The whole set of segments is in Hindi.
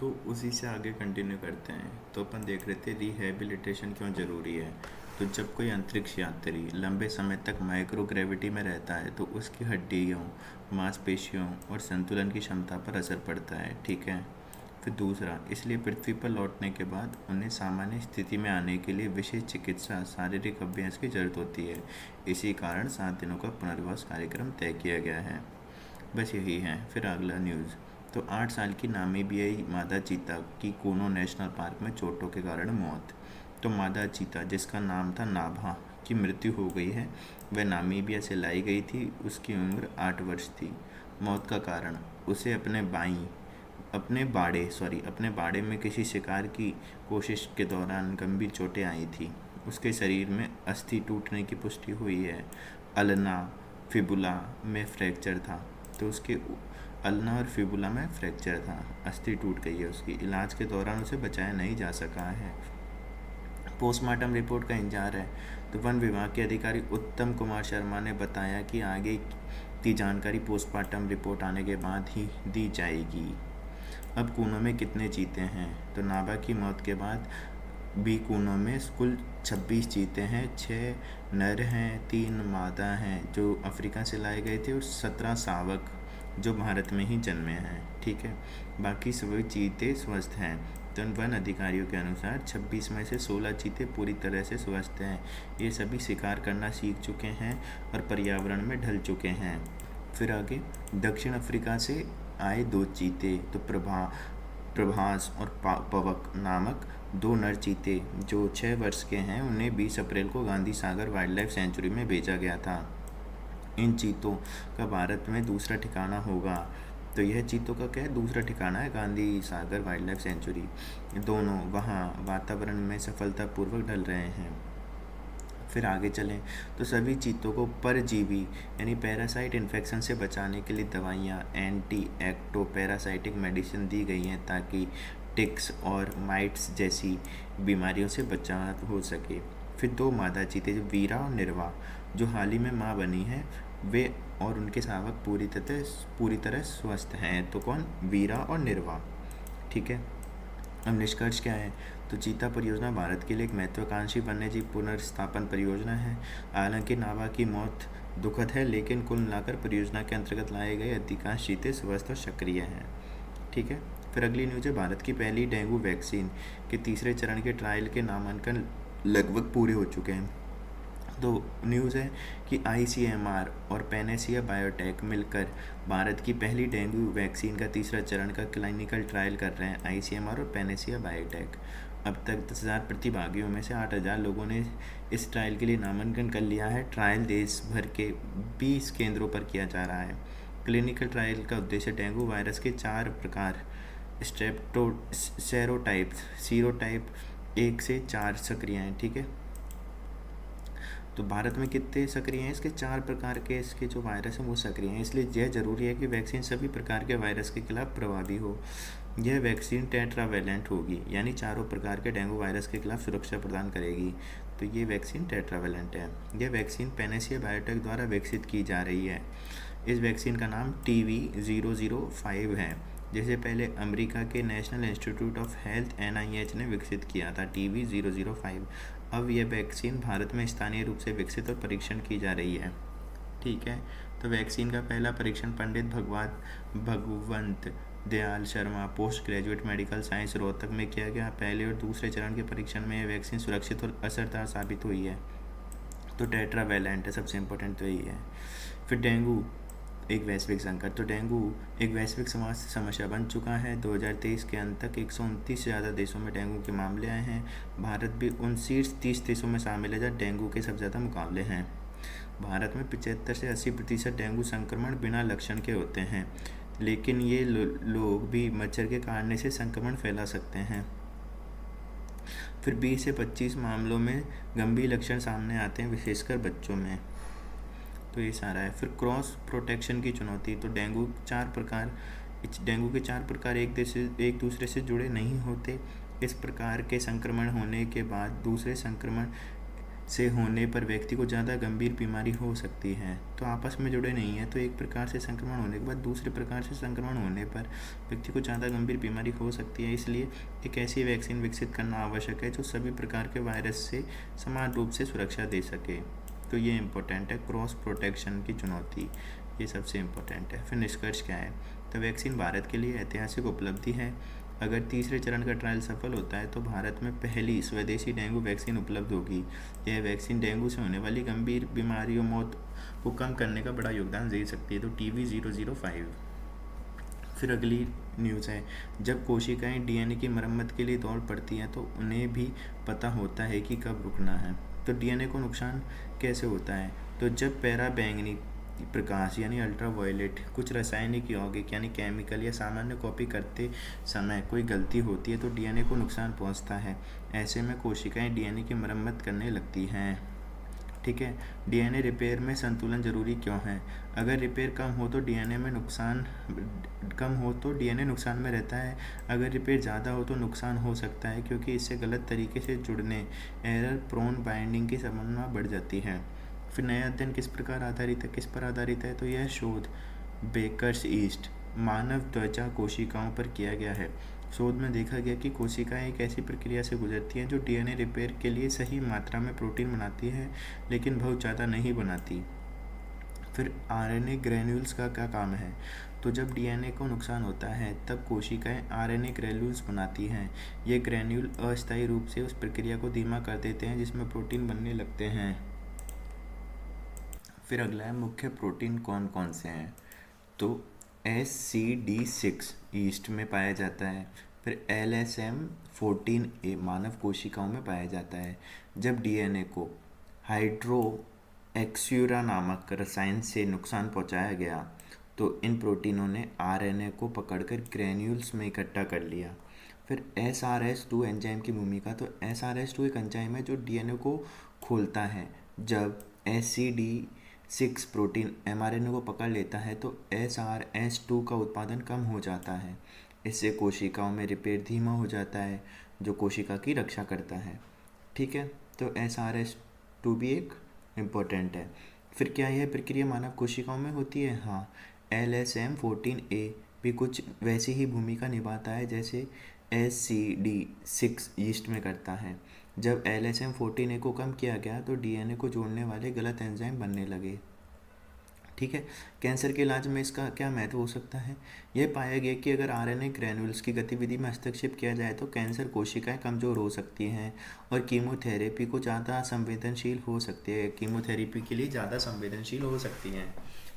तो उसी से आगे कंटिन्यू करते हैं। तो अपन देख रहे थे रिहेबिलिटेशन क्यों ज़रूरी है। तो जब कोई अंतरिक्ष यात्री लंबे समय तक माइक्रोग्रेविटी में रहता है तो उसकी हड्डियों, मांसपेशियों और संतुलन की क्षमता पर असर पड़ता है। ठीक है। फिर दूसरा, इसलिए पृथ्वी पर लौटने के बाद उन्हें सामान्य स्थिति में आने के लिए विशेष चिकित्सा शारीरिक अभ्यास की जरूरत होती है। इसी कारण 7 दिनों का पुनर्वास कार्यक्रम तय किया गया है। बस यही है। फिर अगला न्यूज़। तो 8 साल की नामीबियाई मादा चीता की कूनो नेशनल पार्क में चोटों के कारण मौत। तो मादा चीता, जिसका नाम था नाभा, की मृत्यु हो गई है। वह नामीबिया से लाई गई थी। उसकी उम्र 8 वर्ष थी। मौत का कारण, उसे अपने बाड़े में किसी शिकार की कोशिश के दौरान गंभीर चोटें आई थी। उसके शरीर में अस्थि टूटने की पुष्टि हुई है। अल्ना फिबुला में फ्रैक्चर था। तो उसके अल्ना और फिबुला में फ्रैक्चर था, अस्थि टूट गई है उसकी। इलाज के दौरान उसे बचाया नहीं जा सका है। पोस्टमार्टम रिपोर्ट का इंतजार है। तो वन विभाग के अधिकारी उत्तम कुमार शर्मा ने बताया कि आगे की जानकारी पोस्टमार्टम रिपोर्ट आने के बाद ही दी जाएगी। अब कूनो में कितने चीते हैं। तो नाभा की मौत के बाद भी कूनो में कुल 26 चीते हैं। 6 नर हैं, 3 मादा हैं जो अफ्रीका से लाए गए थे, और 17 शावक जो भारत में ही जन्मे हैं। ठीक है। बाकी सभी चीते स्वस्थ हैं। तो वन अधिकारियों के अनुसार 26 में से 16 चीते पूरी तरह से स्वस्थ हैं। ये सभी शिकार करना सीख चुके हैं और पर्यावरण में ढल चुके हैं। फिर आगे, दक्षिण अफ्रीका से आए 2 चीते, तो प्रभास और पवक नामक 2 नर चीते जो 6 वर्ष के हैं, उन्हें 20 अप्रैल को Gandhi Sagar wild life sanctuary में भेजा गया था। इन चीतों का भारत में दूसरा ठिकाना होगा। तो यह चीतों का क्या है, दूसरा ठिकाना है Gandhi Sagar wild life sanctuary. दोनों वहाँ वातावरण में सफलतापूर्वक ढल रहे हैं। फिर आगे चलें तो सभी चीतों को परजीवी यानी पैरासाइट इन्फेक्शन से बचाने के लिए दवाइयाँ एंटी एक्टो पैरासाइटिक मेडिसिन दी गई हैं ताकि टिक्स और माइट्स जैसी बीमारियों से बचाव हो सके। फिर 2 मादा चीते जो वीरा और निर्वा, जो हाल ही में माँ बनी है, वे और उनके शावक पूरी तरह स्वस्थ हैं। तो कौन, वीरा और निर्वा। ठीक है। अब निष्कर्ष क्या है। तो चीता परियोजना भारत के लिए एक महत्वाकांक्षी वन्यजीव पुनर्स्थापन परियोजना है। हालांकि नाभा की मौत दुखद है, लेकिन कुल मिलाकर परियोजना के अंतर्गत लाए गए अधिकांश चीते स्वस्थ और सक्रिय हैं। ठीक है। फिर अगली न्यूज़ है, भारत की पहली डेंगू वैक्सीन के तीसरे चरण के ट्रायल के नामांकन लगभग पूरे हो चुके हैं। तो न्यूज़ है कि ICMR और पैनेसिया बायोटेक मिलकर भारत की पहली डेंगू वैक्सीन का तीसरा चरण का क्लिनिकल ट्रायल कर रहे हैं। ICMR और पैनेसिया बायोटेक। अब तक 10,000 प्रतिभागियों में से 8,000 लोगों ने इस ट्रायल के लिए नामांकन कर लिया है। ट्रायल देश भर के 20 केंद्रों पर किया जा रहा है। क्लिनिकल ट्रायल का उद्देश्य डेंगू वायरस के 4 प्रकार सीरोटाइप 1 से 4 सक्रिय हैं। ठीक है। तो भारत में कितने सक्रिय हैं, इसके 4 प्रकार के इसके जो वायरस हैं वो सक्रिय हैं। इसलिए यह ज़रूरी है कि वैक्सीन सभी प्रकार के वायरस के खिलाफ प्रभावी हो। यह वैक्सीन टेट्रावैलेंट होगी, यानी चारों प्रकार के डेंगू वायरस के खिलाफ सुरक्षा प्रदान करेगी। तो ये वैक्सीन टेट्रावैलेंट है। यह वैक्सीन पैनेसिया बायोटेक द्वारा विकसित की जा रही है। इस वैक्सीन का नाम TB005 है, जिसे पहले अमेरिका के national institute of health NIH ने विकसित किया था। TB005। अब यह वैक्सीन भारत में स्थानीय रूप से विकसित और परीक्षण की जा रही है। ठीक है। तो वैक्सीन का पहला परीक्षण Pandit Bhagwant Dayal Sharma post graduate medical science Rohtak में किया गया। पहले और दूसरे चरण के परीक्षण में यह वैक्सीन सुरक्षित और असरदार साबित हुई है। तो टेट्रावैलेंट है, सबसे इम्पोर्टेंट तो यही है। फिर डेंगू एक वैश्विक संकट। तो डेंगू एक वैश्विक समस्या बन चुका है। 2023 के अंत तक 129 से ज़्यादा देशों में डेंगू के मामले आए हैं। भारत भी उन शीर्ष 30 देशों में शामिल है जहाँ डेंगू के सबसे ज़्यादा मुकाबले हैं। भारत में 75 से 80% डेंगू संक्रमण बिना लक्षण के होते हैं, लेकिन ये लोग भी मच्छर के काटने से संक्रमण फैला सकते हैं। फिर 20 से 25 मामलों में गंभीर लक्षण सामने आते हैं, विशेषकर बच्चों में। तो ये सारा है। फिर क्रॉस प्रोटेक्शन की चुनौती। तो डेंगू के 4 प्रकार एक दूसरे से जुड़े नहीं होते। इस प्रकार के संक्रमण होने के बाद दूसरे संक्रमण से होने पर व्यक्ति को ज़्यादा गंभीर बीमारी हो सकती है। तो आपस में जुड़े नहीं हैं, तो एक प्रकार से संक्रमण होने के बाद दूसरे प्रकार से संक्रमण होने पर व्यक्ति को ज़्यादा गंभीर बीमारी हो सकती है। इसलिए एक ऐसी वैक्सीन विकसित करना आवश्यक है जो सभी प्रकार के वायरस से समान रूप से सुरक्षा दे सके। तो ये इम्पोर्टेंट है, क्रॉस प्रोटेक्शन की चुनौती, ये सबसे इम्पोर्टेंट है। फिर निष्कर्ष क्या है? तो वैक्सीन भारत के लिए ऐतिहासिक उपलब्धि है। अगर तीसरे चरण का ट्रायल सफल होता है तो भारत में पहली स्वदेशी डेंगू वैक्सीन उपलब्ध होगी। यह वैक्सीन डेंगू से होने वाली गंभीर बीमारियों मौत को कम करने का बड़ा योगदान दे सकती है। तो TB005। फिर अगली न्यूज़ है, जब कोशिकाएं डीएनए की मरम्मत के लिए दौड़ पड़ती हैं तो उन्हें भी पता होता है कि कब रुकना है। तो डीएनए को नुकसान कैसे होता है? तो जब पैराबैंगनी प्रकाश यानी अल्ट्रावायलेट, कुछ रासायनिक यौगिक यानी केमिकल या सामान्य कॉपी करते समय कोई गलती होती है तो डीएनए को नुकसान पहुंचता है। ऐसे में कोशिकाएं डीएनए की मरम्मत करने लगती हैं। ठीक है, डीएनए रिपेयर में संतुलन जरूरी क्यों है? अगर रिपेयर कम हो तो डीएनए नुकसान में रहता है। अगर रिपेयर ज़्यादा हो तो नुकसान हो सकता है, क्योंकि इससे गलत तरीके से जुड़ने, एरर प्रोन बाइंडिंग की संभावना बढ़ जाती है। फिर नया अध्ययन किस पर आधारित है? तो यह शोध बेकर्स ईस्ट मानव त्वचा कोशिकाओं पर किया गया है। शोध में देखा गया कि कोशिकाएं एक ऐसी प्रक्रिया से गुजरती हैं जो डीएनए रिपेयर के लिए सही मात्रा में प्रोटीन बनाती है, लेकिन बहुत ज़्यादा नहीं बनाती। फिर आरएनए ग्रैन्यूल्स का क्या काम है? तो जब डीएनए को नुकसान होता है तब कोशिकाएं आरएनए ग्रैन्यूल्स बनाती हैं। ये ग्रैन्यूल अस्थायी रूप से उस प्रक्रिया को धीमा कर देते हैं जिसमें प्रोटीन बनने लगते हैं। फिर अगला है, मुख्य प्रोटीन कौन कौन से हैं? तो SCD6 ईस्ट में पाया जाता है। फिर LSM14A मानव कोशिकाओं में पाया जाता है। जब डीएनए को हाइड्रोक्सियूरा नामक रसायन से नुकसान पहुंचाया गया तो इन प्रोटीनों ने आरएनए को पकड़कर ग्रैन्यूल्स में इकट्ठा कर लिया। फिर SRS2 एंजाइम की भूमिका। तो SRS2 एक एंजाइम है जो डीएनए को खोलता है। जब SCD6 प्रोटीन mRNA को पकड़ लेता है तो SRS2 का उत्पादन कम हो जाता है। इससे कोशिकाओं में रिपेयर धीमा हो जाता है, जो कोशिका की रक्षा करता है। ठीक है, तो SRS2 भी एक इम्पोर्टेंट है। फिर क्या यह प्रक्रिया मानव कोशिकाओं में होती है? हाँ, LSM14A भी कुछ वैसी ही भूमिका निभाता है जैसे SCD6 ईस्ट में करता है। जब LSM14A को कम किया गया तो डीएनए को जोड़ने वाले गलत एंजाइम बनने लगे। ठीक है, कैंसर के इलाज में इसका क्या महत्व हो सकता है? यह पाया गया कि अगर आरएनए ग्रैन्यूल्स की गतिविधि में हस्तक्षेप किया जाए तो कैंसर कोशिकाएं कमज़ोर हो सकती हैं और कीमोथेरेपी को ज़्यादा संवेदनशील हो सकती है, कीमोथेरेपी के लिए ज़्यादा संवेदनशील हो सकती हैं।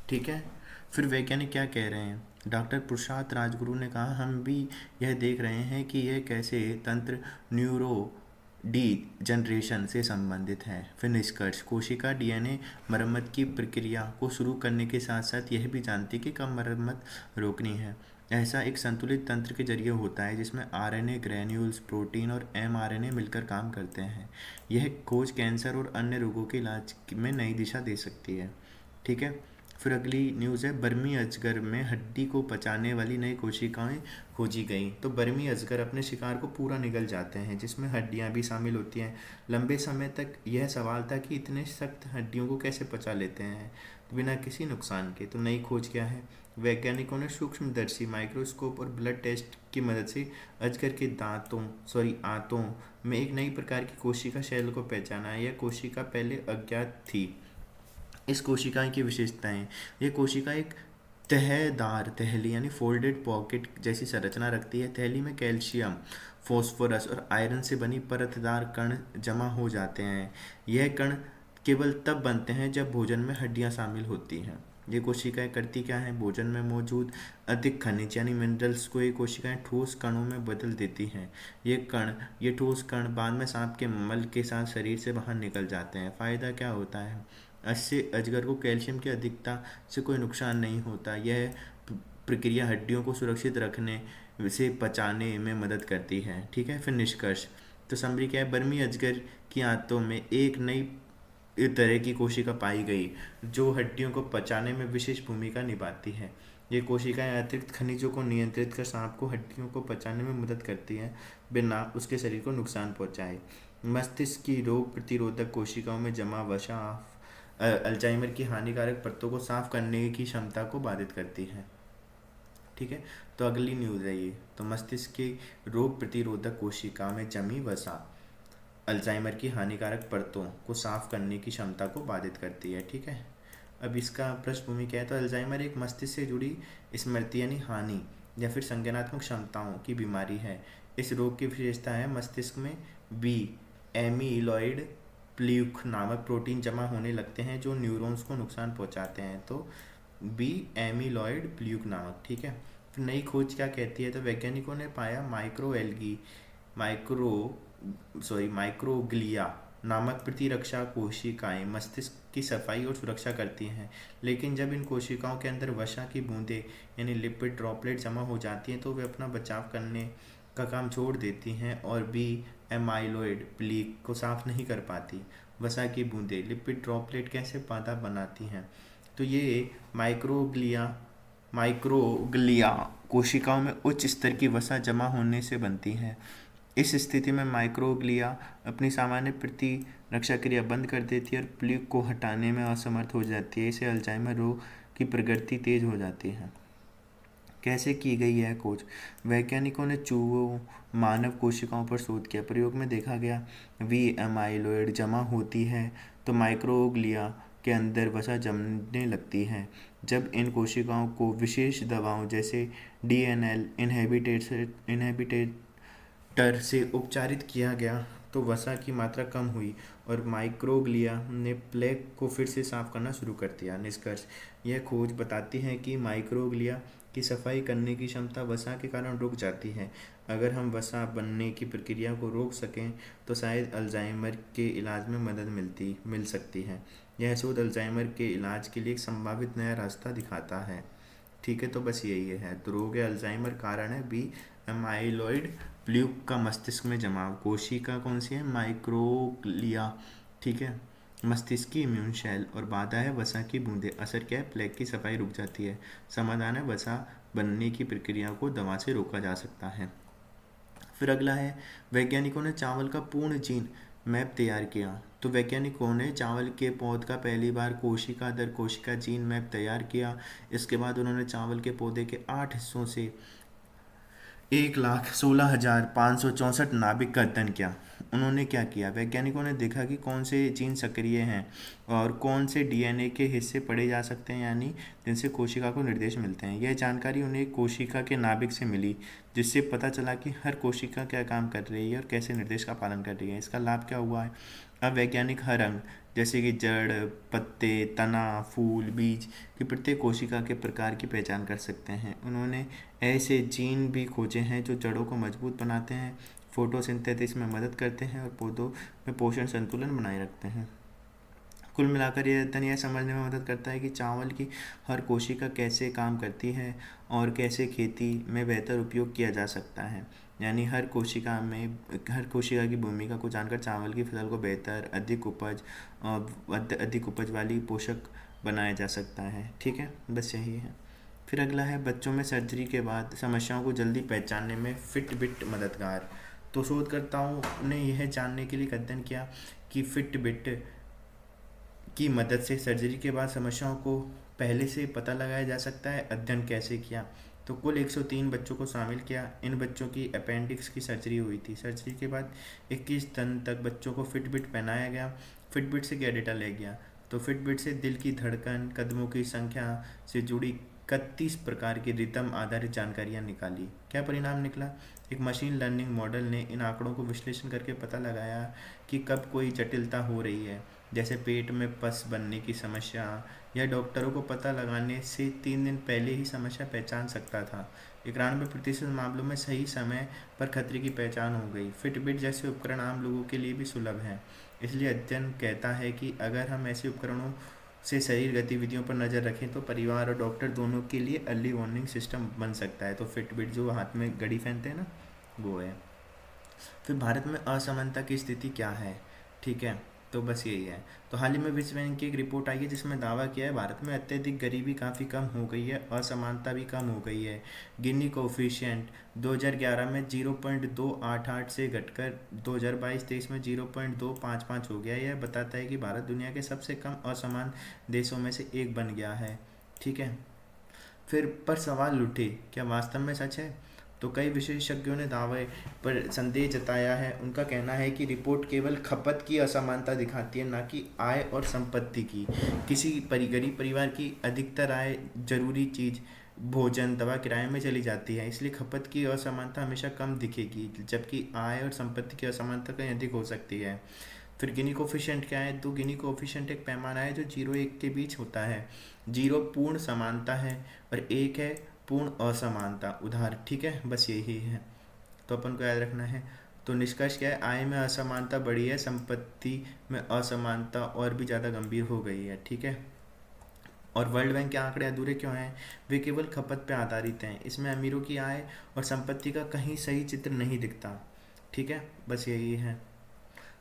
ठीक है, फिर वैज्ञानिक क्या कह रहे हैं? डॉक्टर प्रसाद राजगुरु ने कहा, हम भी यह देख रहे हैं कि यह कैसे तंत्र न्यूरो डी जनरेशन से संबंधित है। फिर निष्कर्ष, कोशिका डीएनए मरम्मत की प्रक्रिया को शुरू करने के साथ साथ यह भी जानती है कि कब मरम्मत रोकनी है। ऐसा एक संतुलित तंत्र के जरिए होता है जिसमें आरएनए ग्रैन्यूल्स, प्रोटीन और mRNA मिलकर काम करते हैं। यह खोज कैंसर और अन्य रोगों के इलाज में नई दिशा दे सकती है। ठीक है, फिर अगली न्यूज़ है, बर्मी अजगर में हड्डी को पचाने वाली नई कोशिकाएं खोजी गई। तो बर्मी अजगर अपने शिकार को पूरा निगल जाते हैं, जिसमें हड्डियां भी शामिल होती हैं। लंबे समय तक यह सवाल था कि इतने सख्त हड्डियों को कैसे पचा लेते हैं तो बिना किसी नुकसान के। तो नई खोज क्या है? वैज्ञानिकों ने सूक्ष्मदर्शी, माइक्रोस्कोप और ब्लड टेस्ट की मदद से अजगर के आंतों में एक नई प्रकार की कोशिका शैल को पहचाना है। यह कोशिका पहले अज्ञात थी। इस कोशिका की विशेषताएं, ये कोशिका एक तहदार थैली यानी फोल्डेड पॉकेट जैसी संरचना रखती है। थैली में कैल्शियम, फॉस्फोरस और आयरन से बनी परतदार कण जमा हो जाते हैं। यह कण केवल तब बनते हैं जब भोजन में हड्डियां शामिल होती हैं। ये कोशिकाएं करती क्या हैं? भोजन में मौजूद अधिक खनिज यानी मिनरल्स को ये कोशिकाएं ठोस कणों में बदल देती हैं। ये ठोस कण बाद में सांप के मल के साथ शरीर से बाहर निकल जाते हैं। फ़ायदा क्या होता है? इससे अजगर को कैल्शियम की अधिकता से कोई नुकसान नहीं होता। यह प्रक्रिया हड्डियों को सुरक्षित रखने से पचाने में मदद करती है। ठीक है, फिर निष्कर्ष। तो समरी क्या है? बर्मी अजगर की आंतों में एक नई तरह की कोशिका पाई गई जो हड्डियों को पचाने में विशेष भूमिका निभाती है। ये कोशिकाएं अतिरिक्त खनिजों को नियंत्रित कर सांप को हड्डियों को पचाने में मदद करती हैं बिना उसके शरीर को नुकसान पहुंचाए। मस्तिष्क की रोग प्रतिरोधक कोशिकाओं में जमा वसा अल्जाइमर की हानिकारक परतों को साफ करने की क्षमता को बाधित करती है। ठीक है, तो अगली न्यूज़ है ये। तो मस्तिष्क की रोग प्रतिरोधक कोशिका में जमी वसा अल्जाइमर की हानिकारक परतों को साफ करने की क्षमता को बाधित करती है। ठीक है, अब इसका पृष्ठभूमि क्या है? तो अल्जाइमर एक मस्तिष्क से जुड़ी स्मृति यानी हानि या फिर संज्ञानात्मक क्षमताओं की बीमारी है। इस रोग की विशेषता है मस्तिष्क में बी एमीलॉइड प्ल्यूक नामक प्रोटीन जमा होने लगते हैं जो न्यूरॉन्स को नुकसान पहुंचाते हैं। तो बी एमीलॉइड प्ल्यूक नामक। ठीक है, फिर नई खोज क्या कहती है? तो वैज्ञानिकों ने पाया माइक्रो माइक्रोग्लिया नामक प्रतिरक्षा कोशिकाएं मस्तिष्क की सफाई और सुरक्षा करती हैं। लेकिन जब इन कोशिकाओं के अंदर वसा की बूंदें यानी लिपिड ड्रॉपलेट जमा हो जाती हैं तो वे अपना बचाव करने का काम छोड़ देती हैं और बी एमाइलोइड प्लीक को साफ नहीं कर पाती। वसा की बूंदें लिपिड ड्रॉपलेट कैसे बाधा बनाती हैं? तो ये माइक्रोग्लिया कोशिकाओं में उच्च स्तर की वसा जमा होने से बनती है। इस स्थिति में माइक्रोग्लिया अपनी सामान्य प्रतिरक्षा क्रिया बंद कर देती है और प्लीक को हटाने में असमर्थ हो जाती है। इससे अल्जाइमर रोग की प्रगति तेज हो जाती है। कैसे की गई यह खोज? वैज्ञानिकों ने चूहों मानव कोशिकाओं पर शोध किया। प्रयोग में देखा गया वी एमाइलोइड जमा होती है तो माइक्रोग्लिया के अंदर वसा जमने लगती है। जब इन कोशिकाओं को विशेष दवाओं जैसे डीएनएल इनहिबिटर से उपचारित किया गया तो वसा की मात्रा कम हुई और माइक्रोग्लिया ने प्लेक को फिर से साफ करना शुरू कर दिया। निष्कर्ष, यह खोज बताती है कि माइक्रोग्लिया की सफाई करने की क्षमता वसा के कारण रुक जाती है। अगर हम वसा बनने की प्रक्रिया को रोक सकें तो शायद अल्जाइमर के इलाज में मदद मिल सकती है। यह शोध अल्जाइमर के इलाज के लिए एक संभावित नया रास्ता दिखाता है। ठीक है, तो बस यही है। तो रोग अल्जाइमर कारण है बी एमाइलॉइड प्ल्यूक का मस्तिष्क में जमाव। कोशिका कौन सी है? माइक्रोग्लिया। ठीक है, मस्तिष्क की इम्यून शेल और बाधा है वसा की बूंदें। असर क्या है? प्लेक की सफाई रुक जाती है। समाधान है वसा बनने की प्रक्रिया को दवा से रोका जा सकता है। फिर अगला है वैज्ञानिकों ने चावल का पूर्ण जीन मैप तैयार किया। तो वैज्ञानिकों ने चावल के पौध का पहली बार कोशिका दर कोशिका जीन मैप तैयार किया। इसके बाद उन्होंने चावल के पौधे के 8 हिस्सों से 1,16,564 नाभिक का अध्ययन किया। उन्होंने क्या किया? वैज्ञानिकों ने देखा कि कौन से जीन सक्रिय हैं और कौन से डीएनए के हिस्से पढ़े जा सकते हैं यानी जिनसे कोशिका को निर्देश मिलते हैं। यह जानकारी उन्हें कोशिका के नाभिक से मिली जिससे पता चला कि हर कोशिका क्या काम कर रही है और कैसे निर्देश का पालन कर रही है। इसका लाभ क्या हुआ है? अब वैज्ञानिक हर अंग जैसे कि जड़, पत्ते, तना, फूल, बीज की प्रत्येक कोशिका के प्रकार की पहचान कर सकते हैं। उन्होंने ऐसे जीन भी खोजे हैं जो जड़ों को मजबूत बनाते हैं, फोटोसिंथेसिस में मदद करते हैं और पौधों में पोषण संतुलन बनाए रखते हैं। कुल मिलाकर यह अध्ययन यह समझने में मदद करता है कि चावल की हर कोशिका कैसे काम करती है और कैसे खेती में बेहतर उपयोग किया जा सकता है। यानी हर कोशिका की भूमिका को जानकर चावल की फसल को बेहतर, अधिक उपज वाली पोषक बनाया जा सकता है। ठीक है, बस यही है। फिर अगला है बच्चों में सर्जरी के बाद समस्याओं को जल्दी पहचानने में फिटबिट मददगार। तो शोधकर्ताओं ने यह जानने के लिए अध्ययन किया कि फिटबिट की मदद से सर्जरी के बाद समस्याओं को पहले से पता लगाया जा सकता है। अध्ययन कैसे किया? तो कुल 103 बच्चों को शामिल किया। इन बच्चों की अपेंडिक्स की सर्जरी हुई थी। सर्जरी के बाद 21 दिन तक बच्चों को फिटबिट पहनाया गया। फिटबिट से क्या डेटा ले गया? तो फिटबिट से दिल की धड़कन, कदमों की संख्या से जुड़ी 31 प्रकार की रिदम आधारित जानकारियाँ निकाली। क्या परिणाम निकला? एक मशीन लर्निंग मॉडल ने इन आंकड़ों को विश्लेषण करके पता लगाया कि कब कोई जटिलता हो रही है, जैसे पेट में पस बनने की समस्या, या डॉक्टरों को पता लगाने से 3 दिन पहले ही समस्या पहचान सकता था। 91% मामलों में सही समय पर खतरे की पहचान हो गई। फिटबिट जैसे उपकरण आम लोगों के लिए भी सुलभ हैं। इसलिए अध्ययन कहता है कि अगर हम ऐसे उपकरणों से शरीर गतिविधियों पर नज़र रखें तो परिवार और डॉक्टर दोनों के लिए अर्ली वार्निंग सिस्टम बन सकता है। तो फिटबिट जो हाथ में घड़ी पहनते हैं ना, वो है। फिर भारत में असमानता की स्थिति क्या है? ठीक है, तो बस यही है। तो हाल ही में विश्व बैंक की एक रिपोर्ट आई है जिसमें दावा किया है भारत में अत्यधिक गरीबी काफ़ी कम हो गई है, असमानता भी कम हो गई है। गिनी कोफिशिएंट 2011 में 0.288 से घटकर 2022-23 में 0.255 हो गया। यह बताता है कि भारत दुनिया के सबसे कम असमान देशों में से एक बन गया है। ठीक है। फिर पर सवाल उठे, क्या वास्तव में सच है? तो कई विशेषज्ञों ने दावे पर संदेह जताया है। उनका कहना है कि रिपोर्ट केवल खपत की असमानता दिखाती है, ना कि आय और संपत्ति की। किसी गरीब परिवार की अधिकतर आय जरूरी चीज भोजन दवा किराए में चली जाती है, इसलिए खपत की असमानता हमेशा कम दिखेगी, जबकि आय और संपत्ति की असमानता कहीं अधिक हो सकती है। फिर गिनी कोफिशिएंट क्या है? तो गिनी कोफिशिएंट एक पैमाना है जो 0-1 के बीच होता है। 0 पूर्ण समानता है और 1 है पूर्ण असमानता उधार। ठीक है, बस यही है, तो अपन को याद रखना है। तो निष्कर्ष क्या है? आय में असमानता बढ़ी है, संपत्ति में असमानता और भी ज़्यादा गंभीर हो गई है। ठीक है। और वर्ल्ड बैंक के आंकड़े अधूरे क्यों हैं? वे केवल खपत पर आधारित हैं, इसमें अमीरों की आय और संपत्ति का कहीं सही चित्र नहीं दिखता। ठीक है, बस यही है।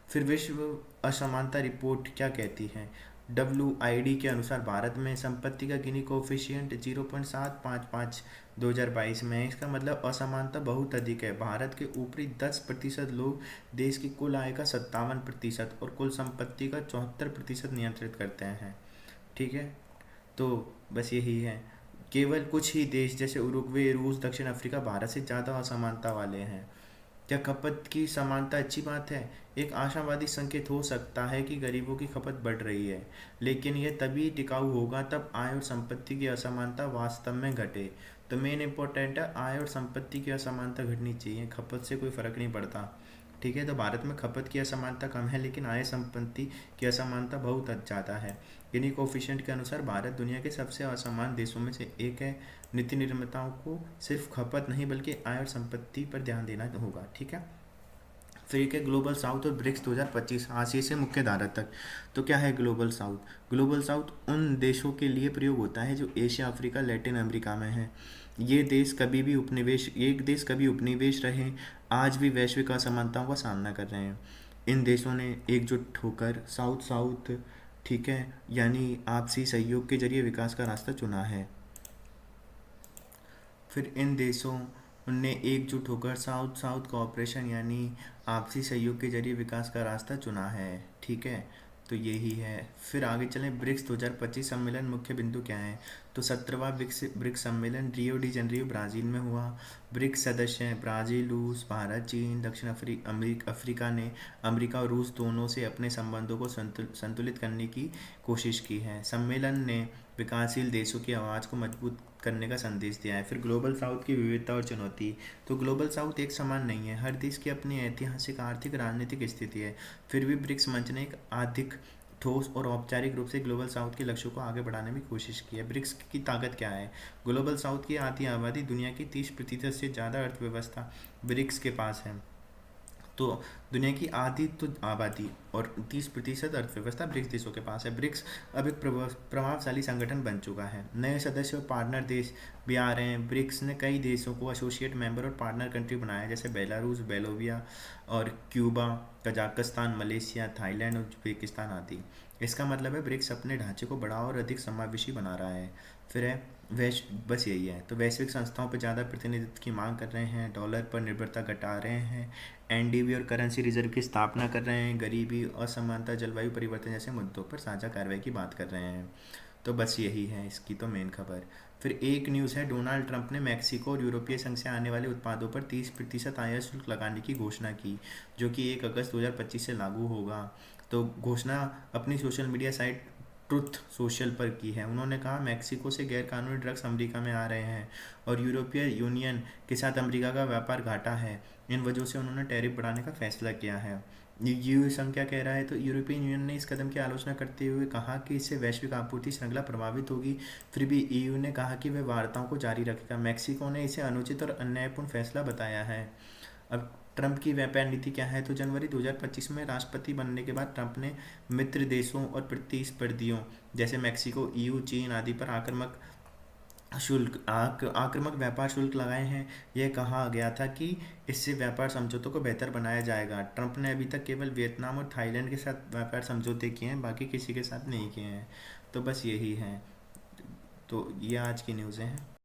फिर विश्व असमानता रिपोर्ट क्या कहती है? WID के अनुसार भारत में संपत्ति का गिनी कोफिशिएंट 0.755 2022 में है। इसका मतलब असमानता बहुत अधिक है। भारत के ऊपरी 10% लोग देश की कुल आय का 57% और कुल संपत्ति का 74% नियंत्रित करते हैं। ठीक है, तो बस यही है। केवल कुछ ही देश जैसे उरुग्वे, रूस, दक्षिण अफ्रीका भारत से ज़्यादा असमानता वाले हैं। क्या खपत की समानता अच्छी बात है? एक आशावादी संकेत हो सकता है कि गरीबों की खपत बढ़ रही है, लेकिन यह तभी टिकाऊ होगा तब आय और संपत्ति की असमानता वास्तव में घटे। तो मेन इम्पोर्टेंट है, आय और संपत्ति की असमानता घटनी चाहिए, खपत से कोई फर्क नहीं पड़ता। ठीक है। तो भारत में खपत की असमानता कम है, लेकिन आय संपत्ति की असमानता बहुत ज़्यादा है। गिनी कोफिशिएंट के अनुसार भारत दुनिया के सबसे असमान देशों में से एक है। नीति निर्माताओं को सिर्फ खपत नहीं बल्कि आय और संपत्ति पर ध्यान देना होगा। ठीक है। फिर एक है ग्लोबल साउथ और ब्रिक्स 2025, आसिया से मुख्य धारा तक। तो क्या है ग्लोबल साउथ? ग्लोबल साउथ उन देशों के लिए प्रयोग होता है जो एशिया, अफ्रीका, लैटिन अमेरिका में है। ये देश कभी उपनिवेश रहे, आज भी वैश्विक असमानताओं का सामना कर रहे हैं। इन देशों ने एकजुट होकर साउथ साउथ, ठीक है, यानी आपसी सहयोग के जरिए विकास का रास्ता चुना है। फिर इन देशों ने एकजुट होकर साउथ साउथ कोऑपरेशन यानी आपसी सहयोग के जरिए विकास का रास्ता चुना है। ठीक है, तो यही है। फिर आगे चलें, ब्रिक्स 2025 सम्मेलन मुख्य बिंदु क्या है? तो 17वां ब्रिक्स सम्मेलन रियो डी जेनेरियो ब्राज़ील में हुआ। ब्रिक्स सदस्य हैं ब्राज़ील, रूस, भारत, चीन, दक्षिण अफ्रीका ने अमेरिका और रूस दोनों से अपने संबंधों को संतुलित करने की कोशिश की है। सम्मेलन ने विकासशील देशों की आवाज़ को मजबूत करने का संदेश दिया है। फिर ग्लोबल साउथ की विविधता और चुनौती। तो ग्लोबल साउथ एक समान नहीं है, हर देश की अपनी ऐतिहासिक, आर्थिक, राजनीतिक स्थिति है। फिर भी ब्रिक्स मंच ने एक अधिक ठोस और औपचारिक रूप से ग्लोबल साउथ के लक्ष्यों को आगे बढ़ाने की कोशिश की है। ब्रिक्स की ताकत क्या है? ग्लोबल साउथ की आधी आबादी, दुनिया की 30% से ज़्यादा अर्थव्यवस्था ब्रिक्स के पास है। तो दुनिया की आधी तो आबादी और 30% अर्थव्यवस्था ब्रिक्स देशों के पास है। ब्रिक्स अब एक प्रभावशाली संगठन बन चुका है। नए सदस्य और पार्टनर देश भी आ रहे हैं। ब्रिक्स ने कई देशों को एसोसिएट मेंबर और पार्टनर कंट्री बनाया है, जैसे बेलारूस, बेलोविया और Cuba, Kazakhstan, Malaysia, Thailand, Uzbekistan आदि। इसका मतलब है ब्रिक्स अपने ढांचे को बड़ा और अधिक समावेशी बना रहा है। फिर है बस यही है। तो वैश्विक संस्थाओं पर ज़्यादा प्रतिनिधित्व की मांग कर रहे हैं, डॉलर पर निर्भरता घटा रहे हैं, एनडीबी और करेंसी रिजर्व की स्थापना कर रहे हैं, गरीबी, असमानता, जलवायु परिवर्तन जैसे मुद्दों पर साझा कार्रवाई की बात कर रहे हैं। तो बस यही है इसकी तो मेन खबर। फिर एक न्यूज़ है, डोनाल्ड ट्रंप ने मैक्सिको और यूरोपीय संघ से आने वाले उत्पादों पर 30% आयात शुल्क लगाने की घोषणा की, जो कि 1 अगस्त 2025 से लागू होगा। तो घोषणा अपनी social media site truth social पर की है। उन्होंने कहा मैक्सिको से गैरकानूनी ड्रग्स अमेरिका में आ रहे हैं और यूरोपीय यूनियन के साथ अमेरिका का व्यापार घाटा है। इन वजहों से उन्होंने टैरिफ बढ़ाने का फैसला किया है। यू संघ क्या कह रहा है? तो यूरोपियन यूनियन ने इस कदम की आलोचना करते हुए कहा कि इससे वैश्विक आपूर्ति श्रृंखला प्रभावित होगी। फिर भी ईयू ने कहा कि वह वार्ताओं को जारी रखेगा। मैक्सिको ने इसे अनुचित और अन्यायपूर्ण फैसला बताया है। अब ट्रंप की व्यापार नीति क्या है? तो जनवरी 2025 में राष्ट्रपति बनने के बाद ट्रंप ने मित्र देशों और प्रतिस्पर्धियों जैसे मैक्सिको, ईयू, चीन आदि पर आक्रामक आक्रामक व्यापार शुल्क लगाए हैं। यह कहा गया था कि इससे व्यापार समझौतों को बेहतर बनाया जाएगा। ट्रंप ने अभी तक केवल वियतनाम और थाईलैंड के साथ व्यापार समझौते किए हैं, बाकी किसी के साथ नहीं किए हैं। तो बस यही है। तो ये आज की न्यूज़ें हैं।